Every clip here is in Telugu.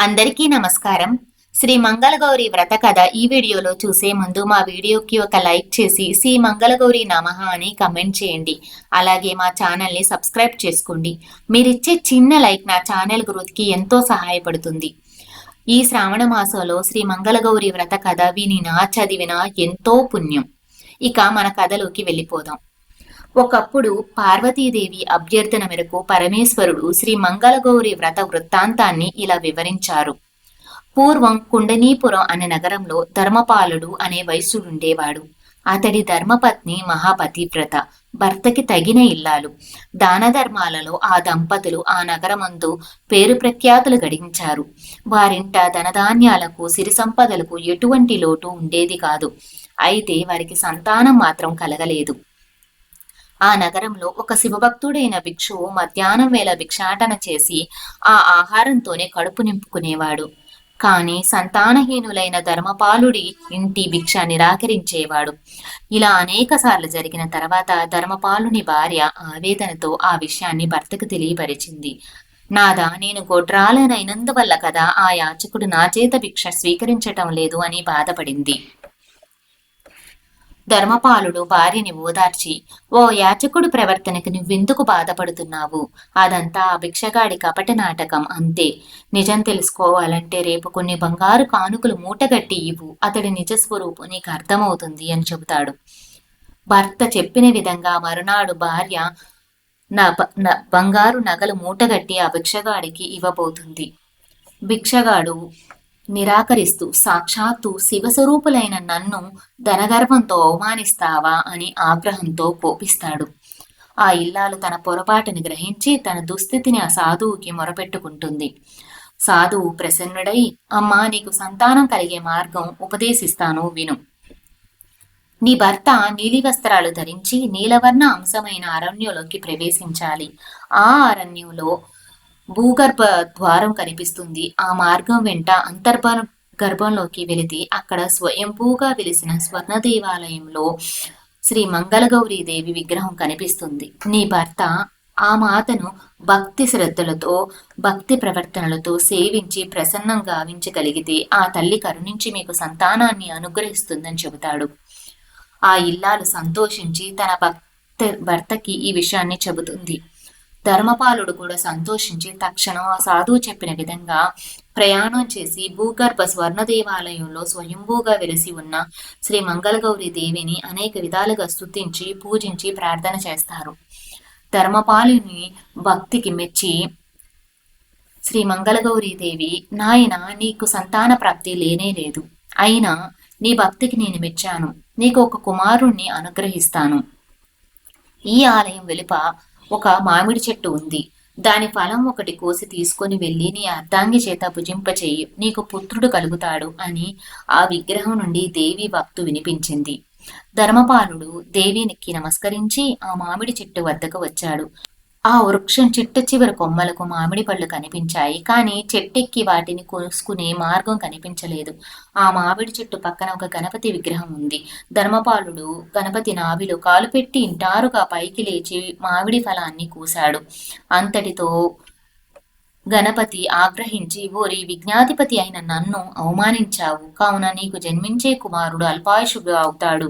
అందరికీ నమస్కారం. శ్రీ మంగళగౌరి వ్రత కథ ఈ వీడియోలో చూసే ముందు మా వీడియోకి ఒక లైక్ చేసి శ్రీ మంగళగౌరి నమః అని కమెంట్ చేయండి. అలాగే మా ఛానల్ని సబ్స్క్రైబ్ చేసుకోండి. మీరిచ్చే చిన్న లైక్ నా ఛానల్ గ్రోత్కి ఎంతో సహాయపడుతుంది. ఈ శ్రావణ మాసంలో శ్రీ మంగళగౌరి వ్రత కథ వినినా చదివినా ఎంతో పుణ్యం. ఇక మన కథలోకి వెళ్ళిపోదాం. ఒకప్పుడు పార్వతీదేవి అభ్యర్థన మేరకు పరమేశ్వరుడు శ్రీ మంగళగౌరి వ్రత వృత్తాంతాన్ని ఇలా వివరించారు. పూర్వం కుండనీపురం అనే నగరంలో ధర్మపాలుడు అనే వైశ్యుడుండేవాడు. అతడి ధర్మపత్ని మహాపతివ్రత, భర్తకి తగిన ఇల్లాలు. దాన ధర్మాలలో ఆ దంపతులు ఆ నగరమందు పేరు ప్రఖ్యాతులు గడించారు. వారింట ధనధాన్యాలకు సిరి సంపదలకు ఎటువంటి లోటు ఉండేది కాదు. అయితే వారికి సంతానం మాత్రం కలగలేదు. ఆ నగరంలో ఒక శివభక్తుడైన భిక్షువు మధ్యాహ్నం వేళ భిక్షాటన చేసి ఆ ఆహారంతోనే కడుపు నింపుకునేవాడు. కాని సంతానహీనులైన ధర్మపాలుడి ఇంటి భిక్ష నిరాకరించేవాడు. ఇలా అనేక సార్లు జరిగిన తర్వాత ధర్మపాలుని భార్య ఆవేదనతో ఆ విషయాన్ని భర్తకు తెలియపరిచింది. నాదా, నేను గొడ్రాలనైనందువల్ల కదా ఆ యాచకుడు నా చేత భిక్ష స్వీకరించటం లేదు అని బాధపడింది. ధర్మపాలుడు భార్యని ఓదార్చి, ఓ యాచకుడు ప్రవర్తనకి నువ్వెందుకు బాధపడుతున్నావు? అదంతా ఆ భిక్షగాడి కపట నాటకం అంతే. నిజం తెలుసుకోవాలంటే రేపు కొన్ని బంగారు కానుకలు మూటగట్టి ఇవ్వు, అతడి నిజస్వరూపు నీకు అర్థమవుతుంది అని చెబుతాడు. భర్త చెప్పిన విధంగా మరునాడు భార్య బంగారు నగలు మూటగట్టి ఆ భిక్షగాడికి ఇవ్వబోతుంది. భిక్షగాడు నిరాకరిస్తూ, సాక్షాత్తు శివస్వరూపులైన నన్ను ధనగర్వంతో అవమానిస్తావా అని ఆగ్రహంతో కోపిస్తాడు. ఆ ఇల్లాలు తన పొరపాటుని గ్రహించి తన దుస్థితిని ఆ సాధువుకి మొరపెట్టుకుంటుంది. సాధువు ప్రసన్నుడై, అమ్మా, నీకు సంతానం కలిగే మార్గం ఉపదేశిస్తాను, విను. నీ భర్త నీలి వస్త్రాలు ధరించి నీలవర్ణ అంశమైన అరణ్యంలోకి ప్రవేశించాలి. ఆ అరణ్యంలో భూగర్భ ద్వారం కనిపిస్తుంది. ఆ మార్గం వెంట గర్భంలోకి వెళితే అక్కడ స్వయంభూగా వెలిసిన స్వర్ణ దేవాలయంలో శ్రీ మంగళగౌరీదేవి విగ్రహం కనిపిస్తుంది. నీ భర్త ఆ మాతను భక్తి శ్రద్ధలతో, భక్తి ప్రవర్తనలతో సేవించి ప్రసన్నం గావించగలిగితే ఆ తల్లి కరుణించి మీకు సంతానాన్ని అనుగ్రహిస్తుందని చెబుతాడు. ఆ ఇల్లాలు సంతోషించి తన భర్తకి ఈ విషయాన్ని చెబుతుంది. ధర్మపాలుడు కూడా సంతోషించి తక్షణం ఆ సాధువు చెప్పిన విధంగా ప్రయాణం చేసి భూగర్భ స్వర్ణ దేవాలయంలో స్వయంభూగా వెలిసి ఉన్న శ్రీ మంగళగౌరి దేవిని అనేక విధాలుగా స్తుతించి పూజించి ప్రార్థన చేస్తారు. ధర్మపాలుని భక్తికి మెచ్చి శ్రీ మంగళగౌరీ దేవి, నాయన, నీకు సంతాన ప్రాప్తి లేనే లేదు. అయినా నీ భక్తికి నేను మెచ్చాను. నీకు ఒక కుమారుణ్ణి అనుగ్రహిస్తాను. ఈ ఆలయం వెలుప ఒక మామిడి చెట్టు ఉంది. దాని ఫలం ఒకటి కోసి తీసుకొని వెళ్ళి నీ అర్ధాంగి చేత భుజింపచేయి, నీకు పుత్రుడు కలుగుతాడు అని ఆ విగ్రహం నుండి దేవి భక్తు వినిపించింది. ధర్మపాలుడు దేవినికి నమస్కరించి ఆ మామిడి చెట్టు వద్దకు వచ్చాడు. ఆ వృక్షం చిట్ట చివరి కొమ్మలకు మామిడి పళ్ళు కనిపించాయి. కానీ చెట్టెక్కి వాటిని కోసుకునే మార్గం కనిపించలేదు. ఆ మామిడి చెట్టు పక్కన ఒక గణపతి విగ్రహం ఉంది. ధర్మపాలుడు గణపతి నాభిలో కాలు పెట్టి ఇంటారుగా పైకి లేచి మామిడి ఫలాన్ని కూశాడు. అంతటితో గణపతి ఆగ్రహించి, ఓరి విజ్ఞాధిపతి అయిన నన్ను అవమానించావు, కావున నీకు జన్మించే కుమారుడు అల్పాయుషుడు అవుతాడు.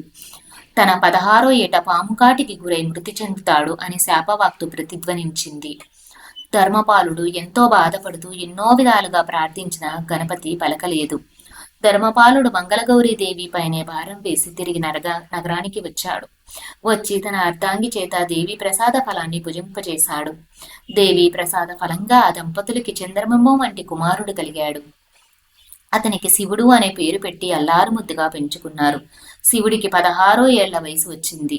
తన 16వ ఏట పాముకాటికి గురై మృతి చెందుతాడు అని శాపవాక్తు ప్రతిధ్వనించింది. ధర్మపాలుడు ఎంతో బాధపడుతూ ఎన్నో విధాలుగా ప్రార్థించిన గణపతి పలకలేదు. ధర్మపాలుడు మంగళగౌరీదేవి పైనే భారం వేసి తిరిగి నగరానికి వచ్చాడు. వచ్చి తన అర్ధాంగి చేత దేవి ప్రసాద ఫలాన్ని భుజింపజేశాడు. దేవి ప్రసాద ఫలంగా ఆ దంపతులకి చంద్రబింబం వంటి కుమారుడు కలిగాడు. అతనికి శివుడు అనే పేరు పెట్టి అల్లారు ముద్దుగా పెంచుకున్నారు. శివుడికి 16 ఏళ్ల వయసు వచ్చింది.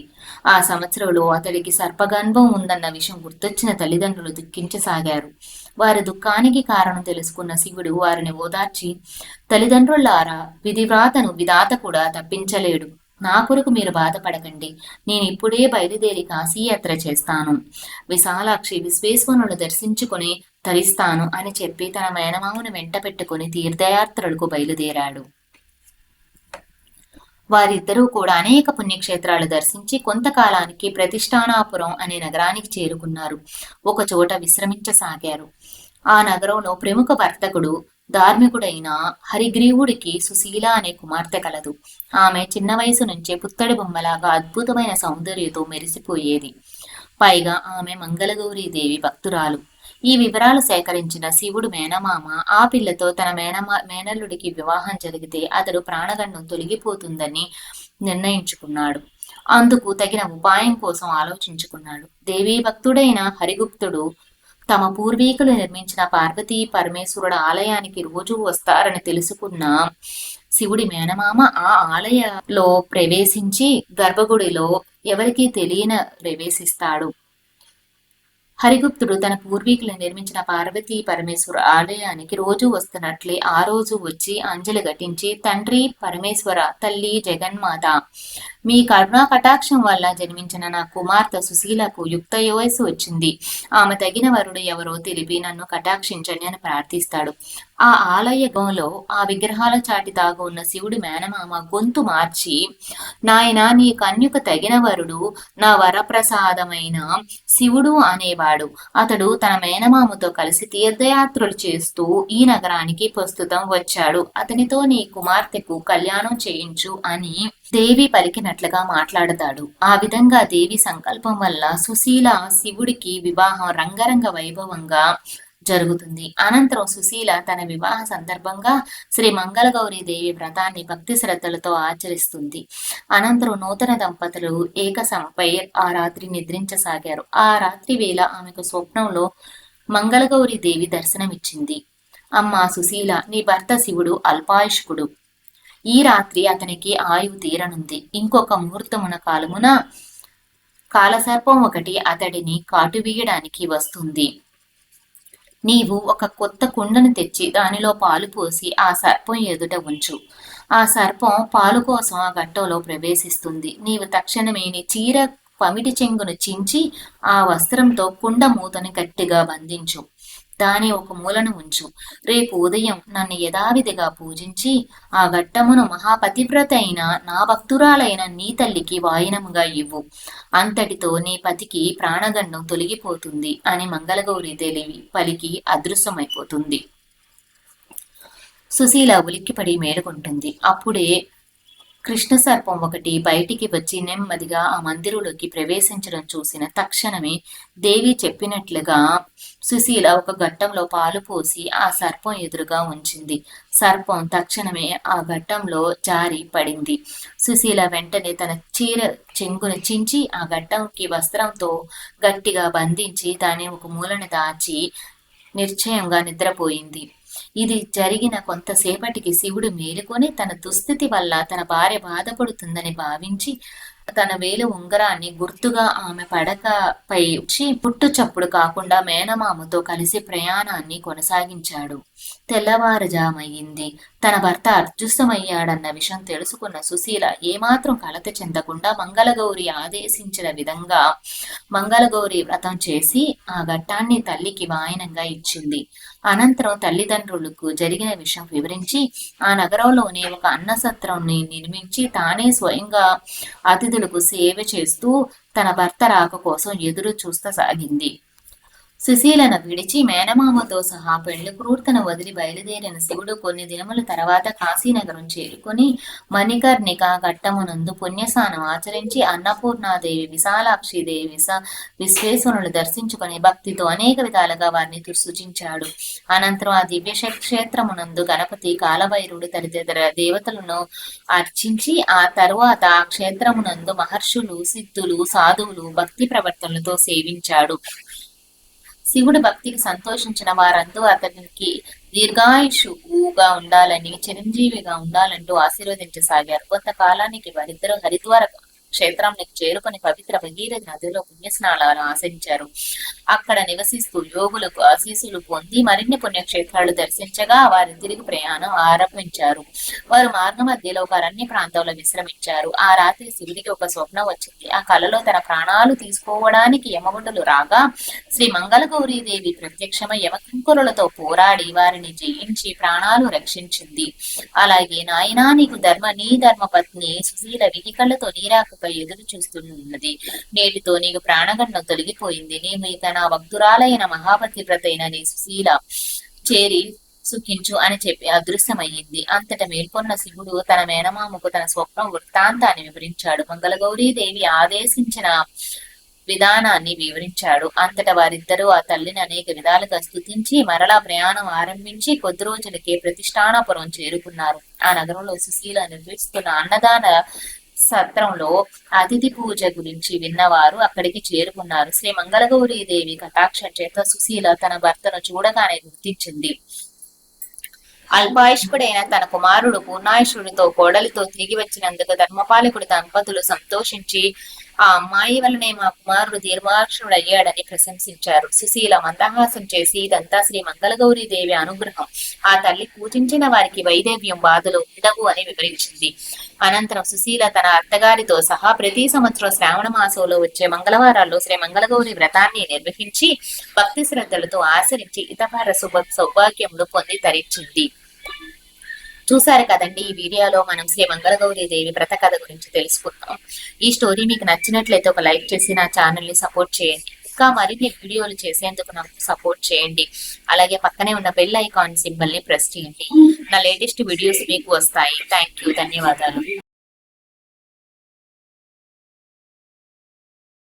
ఆ సంవత్సరంలో అతడికి సర్పగర్భం ఉందన్న విషయం గుర్తొచ్చిన తల్లిదండ్రులు దుఃఖించసాగారు. వారి దుఃఖానికి కారణం తెలుసుకున్న శివుడు వారిని ఓదార్చి, తల్లిదండ్రులారా, విధివ్రాతను విధాత కూడా తప్పించలేడు. నా కొరకు మీరు బాధపడకండి. నేను ఇప్పుడే బయలుదేరి కాశీయాత్ర చేస్తాను. విశాలాక్షి విశ్వేశ్వరులను దర్శించుకుని తరిస్తాను అని చెప్పి తన మేనమామను వెంట పెట్టుకుని తీర్థయాత్రలకు బయలుదేరాడు. వారిద్దరూ కూడా అనేక పుణ్యక్షేత్రాలు దర్శించి కొంతకాలానికి ప్రతిష్టానాపురం అనే నగరానికి చేరుకున్నారు. ఒక చోట విశ్రమించసాగారు. ఆ నగరంలో ప్రముఖ వర్తకుడు ధార్మికుడైన హరిగ్రీవుడికి సుశీల అనే కుమార్తె కలదు. ఆమె చిన్న వయసు నుంచే పుత్తడి బొమ్మలాగా అద్భుతమైన సౌందర్యతో మెరిసిపోయేది. పైగా ఆమె మంగళగౌరీదేవి భక్తురాలు. ఈ వివరాలు సేకరించిన శివుడు మేనమామ ఆ పిల్లతో తన మేనల్లుడికి వివాహం జరిగితే అతడు ప్రాణగండం తొలగిపోతుందని నిర్ణయించుకున్నాడు. అందుకు తగిన ఉపాయం కోసం ఆలోచించుకున్నాడు. దేవీ భక్తుడైన హరిగుప్తుడు తమ పూర్వీకులు నిర్మించిన పార్వతీ పరమేశ్వరుడు ఆలయానికి రోజూ వస్తారని తెలుసుకున్న శివుడి మేనమామ ఆ ఆలయంలో ప్రవేశించి గర్భగుడిలో ఎవరికీ తెలియన ప్రవేశిస్తాడు. హరిగుప్తుడు తన పూర్వీకులు నిర్మించిన పార్వతీ పరమేశ్వర ఆలయానికి రోజు వస్తున్నట్లే ఆ రోజు వచ్చి అంజలి ఘటించి, తండ్రి పరమేశ్వర, తల్లి జగన్మాత, మీ కరుణా కటాక్షం వల్ల జన్మించిన నా కుమార్తె సుశీలకు యుక్త వయసు వచ్చింది. ఆమె తగిన వరుడు ఎవరో తెలిపి నన్ను కటాక్షించండి అని ప్రార్థిస్తాడు. ఆ ఆలయంలో ఆ విగ్రహాల చాటి దాగు ఉన్న శివుడి మేనమామ గొంతు మార్చి, నాయనా, నీ కన్యకు తగిన వరుడు నా వరప్రసాదమైన శివుడు అనేవాడు. అతడు తన మేనమామతో కలిసి తీర్థయాత్రలు చేస్తూ ఈ నగరానికి ప్రస్తుతం వచ్చాడు. అతనితో నీ కుమార్తెకు కళ్యాణం చేయించు అని దేవి పలికినట్లుగా మాట్లాడతాడు. ఆ విధంగా దేవి సంకల్పం వల్ల సుశీల శివుడికి వివాహం రంగరంగ వైభవంగా జరుగుతుంది. అనంతరం సుశీల తన వివాహ సందర్భంగా శ్రీ మంగళగౌరీదేవి వ్రతాన్ని భక్తి శ్రద్ధలతో ఆచరిస్తుంది. అనంతరం నూతన దంపతులు ఏకసంపై ఆ రాత్రి నిద్రించసాగారు. ఆ రాత్రి వేళ ఆమెకు స్వప్నంలో మంగళగౌరీదేవి దర్శనమిచ్చింది. అమ్మా సుశీల, నీ భర్త శివుడు అల్పాయుష్కుడు. ఈ రాత్రి అతనికి ఆయువు తీరనుంది. ఇంకొక ముహూర్తమున కాలమున కాలసర్పం ఒకటి అతడిని కాటువీయడానికి వస్తుంది. నీవు ఒక కొత్త కుండను తెచ్చి దానిలో పాలు పోసి ఆ సర్పం ఎదుట ఉంచు. ఆ సర్పం పాలు కోసం ఆ గట్టంలో ప్రవేశిస్తుంది. నీవు తక్షణమే నీ చీర పమిటి చెంగును చించి ఆ వస్త్రంతో కుండ మూతని గట్టిగా బంధించు. దాని ఒక మూలను ఉంచు. రేపు ఉదయం నన్ను యథావిధిగా పూజించి ఆ ఘట్టమును మహాపతివ్రత అయిన నా భక్తురాలైన నీ తల్లికి వాయినముగా ఇవ్వు. అంతటితో నీ పతికి ప్రాణగండం తొలగిపోతుంది అని మంగళగౌరి తెలివి పలికి అదృశ్యమైపోతుంది. సుశీల ఉలిక్కిపడి మేలుకుంటుంది. అప్పుడే కృష్ణ సర్పం ఒకటి బయటికి వచ్చి నెమ్మదిగా ఆ మందిరంలోకి ప్రవేశించడం చూసిన తక్షణమే దేవి చెప్పినట్లుగా సుశీల ఒక ఘట్టంలో పాలు పోసి ఆ సర్పం ఎదురుగా ఉంచింది. సర్పం తక్షణమే ఆ ఘట్టంలో జారి పడింది. సుశీల వెంటనే తన చీర చెంగును చించి ఆ ఘట్టంకి వస్త్రంతో గట్టిగా బంధించి దాన్ని ఒక మూలను దాచి నిశ్చయంగా నిద్రపోయింది. ఇది జరిగిన కొంతసేపటికి శివుడు మేలుకొని తన దుస్థితి వల్ల తన భార్య బాధపడుతుందని భావించి తన వేలు ఉంగరాన్ని గుర్తుగా ఆమె పడకపై ఉంచి పుట్టు చప్పుడు కాకుండా మేనమామతో కలిసి ప్రయాణాన్ని కొనసాగించాడు. తెల్లవారుజామయ్యింది. తన భర్త అదృశ్యమయ్యాడన్న విషయం తెలుసుకున్న సుశీల ఏమాత్రం కలత చెందకుండా మంగళగౌరి ఆదేశించిన విధంగా మంగళగౌరి వ్రతం చేసి ఆ ఘట్టాన్ని తల్లికి వాయనంగా ఇచ్చింది. అనంతరం తల్లిదండ్రులకు జరిగిన విషయం వివరించి ఆ నగరంలోనే ఒక అన్నసత్రంని నిర్మించి తానే స్వయంగా అతిథులకు సేవ చేస్తూ తన భర్త రాక కోసం ఎదురు చూస్తసాగింది. సుశీలను విడిచి మేనమామతో సహా పెళ్లి క్రూర్తను వదిలి బయలుదేరిన శివుడు కొన్ని దినముల తర్వాత కాశీనగరం చేరుకుని మణికర్ణిక ఘట్టమునందు పుణ్యస్నానం ఆచరించి అన్నపూర్ణాదేవి, విశాలాక్షిదేవి, విశ్వేశ్వరులు దర్శించుకుని భక్తితో అనేక విధాలుగా వారిని సూచించాడు. అనంతరం ఆ దివ్య క్షేత్రమునందు గణపతి, కాలభైరుడు తదితర దేవతలను అర్చించి ఆ తరువాత ఆ క్షేత్రమునందు మహర్షులు, సిద్ధులు, సాధువులు భక్తి ప్రవర్తనలతో సేవించాడు. శివుడు భక్తికి సంతోషించిన వారందరూ అతనికి దీర్ఘాయుషుగా ఉండాలని, చిరంజీవిగా ఉండాలంటూ ఆశీర్వదించసాగారు. కొంతకాలానికి వారిద్దరూ హరిద్వార క్షేత్రానికి చేరుకుని పవిత్ర భగీరథ నదిలో పుణ్యస్నానాలను ఆచరించారు. అక్కడ నివసిస్తూ యోగులకు ఆశీస్సులు పొంది మరిన్ని పుణ్యక్షేత్రాలు దర్శించగా వారి తిరిగి ప్రయాణం ఆరంభించారు. వారు మార్గ మధ్యలో ఒక అరణ్య ప్రాంతంలో విశ్రమించారు. ఆ రాత్రి శివుడికి ఒక స్వప్నం వచ్చింది. ఆ కలలో తన ప్రాణాలు తీసుకోవడానికి యమగుండులు రాగా శ్రీ మంగళగౌరీదేవి ప్రత్యక్షమై యమకింకురులతో పోరాడి వారిని జయించి ప్రాణాలు రక్షించింది. అలాగే నాయనా, నీకు నీ ధర్మ పత్ని సుశీల విధి కళ్ళతో నీరాక ఎదురు చూస్తున్నది. నేటితో నీకు ప్రాణగండం తొలగిపోయింది. నేను ఇక నా భక్తురాలైన మహాపతివ్రత అయిన నీ సుశీల చేరి సుఖించు అని చెప్పి అదృశ్యమయ్యింది. అంతట మేల్కొన్న శివుడు తన మేనమామకు తన స్వప్నం వృత్తాంతాన్ని వివరించాడు. మంగళగౌరీదేవి ఆదేశించిన విధానాన్ని వివరించాడు. అంతట వారిద్దరూ ఆ తల్లిని అనేక విధాలుగా స్తుతించి మరలా ప్రయాణం ఆరంభించి కొద్ది రోజులకే ప్రతిష్టానాపురం చేరుకున్నారు. ఆ నగరంలో సుశీల నిర్వహిస్తున్న అన్నదాన సత్రంలో అతిథి పూజ గురించి విన్నవారు అక్కడికి చేరుకున్నారు. శ్రీ మంగళగౌరీదేవి కటాక్షం చేత సుశీల తన భర్తను చూడగానే గుర్తించింది. అల్పాయుష్కుడైన తన కుమారుడు పూర్ణాయుషుడితో కోడలితో తిరిగి వచ్చినందుకు ధర్మపాలకుడి దంపతులు సంతోషించి ఆ అమ్మాయి వలనే మా కుమారుడు దీర్ఘాక్షుడు అయ్యాడని ప్రశంసించారు. సుశీల మందహాసం చేసి ఇదంతా శ్రీ మంగళగౌరీదేవి అనుగ్రహం, ఆ తల్లి పూజించిన వారికి వైదవ్యం బాధలు ఉండవు అని వివరించింది. అనంతరం సుశీల తన అత్తగారితో సహా ప్రతి సంవత్సరం శ్రావణ మాసంలో వచ్చే మంగళవారాల్లో శ్రీ మంగళగౌరి వ్రతాన్ని నిర్వహించి భక్తి శ్రద్ధలతో ఆచరించి ఇతపర సౌభాగ్యములు పొంది తరించింది. చూసారు కదండి, ఈ వీడియోలో మనం శ్రీ మంగళగౌరీ దేవి వ్రత కథ గురించి తెలుసుకున్నాం. ఈ స్టోరీ మీకు నచ్చినట్లయితే ఒక లైక్ చేసి నా ఛానల్ ని సపోర్ట్ చేయండి. ఇంకా మరిన్ని వీడియోలు చేసేందుకు నాకు సపోర్ట్ చేయండి. అలాగే పక్కనే ఉన్న బెల్ ఐకాన్ సింబల్ ని ప్రెస్ చేయండి. నా లేటెస్ట్ వీడియోస్ మీకు వస్తాయి. థ్యాంక్ యూ, ధన్యవాదాలు.